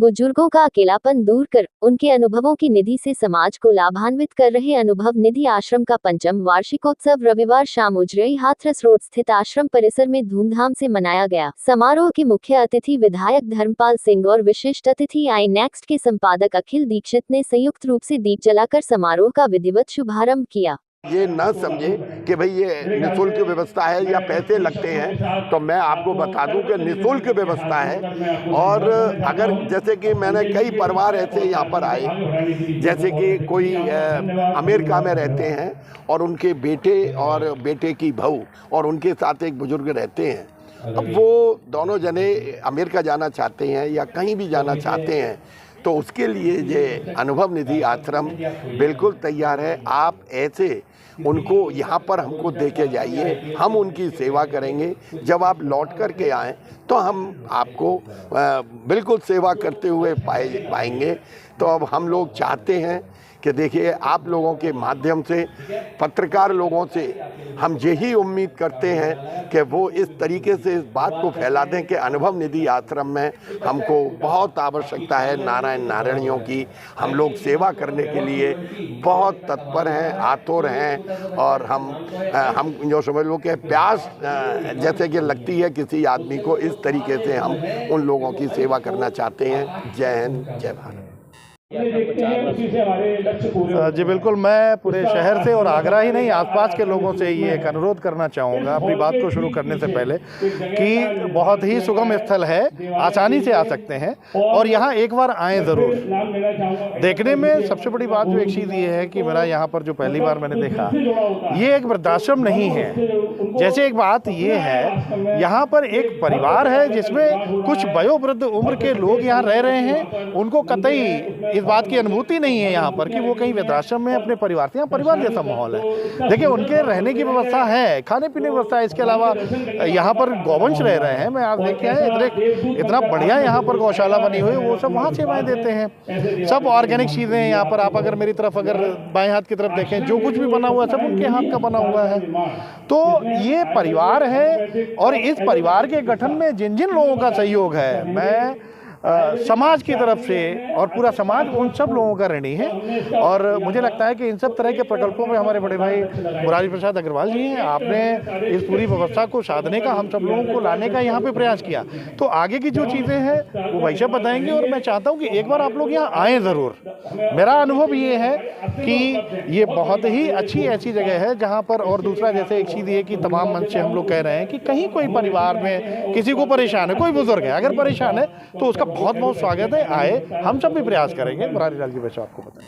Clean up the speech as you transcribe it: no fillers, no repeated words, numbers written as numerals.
बुजुर्गों का अकेलापन दूर कर उनके अनुभवों की निधि से समाज को लाभान्वित कर रहे अनुभव निधि आश्रम का 5वां वार्षिकोत्सव रविवार शाम उजरई हाथरस रोड स्थित आश्रम परिसर में धूमधाम से मनाया गया। समारोह के मुख्य अतिथि विधायक धर्मपाल सिंह और विशिष्ट अतिथि आई नेक्स्ट के संपादक अखिल दीक्षित ने संयुक्त रूप से दीप जलाकर समारोह का विधिवत शुभारंभ किया। ये न समझे कि भाई ये निःशुल्क व्यवस्था है या पैसे लगते हैं, तो मैं आपको बता दूं कि निःशुल्क व्यवस्था है। और अगर जैसे कि मैंने कई परिवार ऐसे यहाँ पर आए, जैसे कि कोई अमेरिका में रहते हैं और उनके बेटे और बेटे की बहू और उनके साथ एक बुजुर्ग रहते हैं। अब वो दोनों जने अमेरिका जाना चाहते हैं या कहीं भी जाना चाहते हैं, तो उसके लिए ये अनुभव निधि आश्रम बिल्कुल तैयार है। आप ऐसे उनको यहाँ पर हमको दे के जाइए, हम उनकी सेवा करेंगे। जब आप लौट कर के आएँ तो हम आपको बिल्कुल सेवा करते हुए पाएंगे। तो अब हम लोग चाहते हैं कि देखिए, आप लोगों के माध्यम से, पत्रकार लोगों से हम यही उम्मीद करते हैं कि वो इस तरीके से इस बात को फैला दें कि अनुभव निधि आश्रम में हमको बहुत आवश्यकता है नारायण नारायणियों की। हम लोग सेवा करने के लिए बहुत तत्पर हैं, आतुर हैं। और हम जो समझ लो कि प्यास जैसे कि लगती है किसी आदमी को, इस तरीके से हम उन लोगों की सेवा करना चाहते हैं। जय हिंद, जय भारत। जी बिल्कुल, मैं पूरे शहर से और आगरा ही नहीं, आसपास के लोगों से ये एक अनुरोध करना चाहूँगा अपनी बात को शुरू करने से पहले कि बहुत ही सुगम स्थल है, आसानी से आ सकते हैं और यहाँ एक बार आएँ ज़रूर। देखने में सबसे बड़ी बात जो एक चीज़ ये है कि मेरा यहाँ पर जो पहली बार मैंने देखा, ये एक वृद्धाश्रम नहीं है। जैसे एक बात ये है, यहाँ पर एक परिवार है जिसमें कुछ वयोवृद्ध उम्र के लोग यहाँ रह रहे हैं। उनको कतई इस बात की अनुभूति नहीं है यहाँ पर कि वो कहीं वृद्धाश्रम में अपने परिवार से, यहाँ परिवार जैसा माहौल है। देखिए, उनके रहने की व्यवस्था है, खाने पीने की व्यवस्था है। इसके अलावा यहाँ पर गौवंश रह रहे हैं, मैं आज देख के आया, इतना बढ़िया यहाँ पर गौशाला बनी हुई है, वो सब वहाँ सेवाएं देते हैं। सब ऑर्गेनिक चीज़ें हैं यहाँ पर। आप अगर मेरी तरफ, अगर बाएं हाथ की तरफ देखें, जो कुछ भी बना हुआ है सब उनके हाथ का बना हुआ है। तो ये परिवार है और इस परिवार के गठन में जिन जिन लोगों का सहयोग है, मैं समाज की तरफ से, और पूरा समाज उन सब लोगों का ऋणी है। और मुझे लगता है कि इन सब तरह के प्रकल्पों में हमारे बड़े भाई मुरारी प्रसाद अग्रवाल जी हैं। आपने इस पूरी व्यवस्था को साधने का, हम सब लोगों को लाने का यहाँ पे प्रयास किया। तो आगे की जो चीज़ें हैं वो भाई साहब बताएंगे। और मैं चाहता हूँ कि एक बार आप लोग यहाँ आएँ ज़रूर। मेरा अनुभव ये है कि ये बहुत ही अच्छी ऐसी जगह है जहाँ पर, और दूसरा जैसे एक चीज़ ये कि तमाम मंच से हम लोग कह रहे हैं कि कहीं कोई परिवार में किसी को परेशान है, कोई बुजुर्ग है, अगर परेशान है तो उसका बहुत बहुत स्वागत है। आए, हम सब भी प्रयास करेंगे। मुरारी लाल जी वैसे आपको बताएं।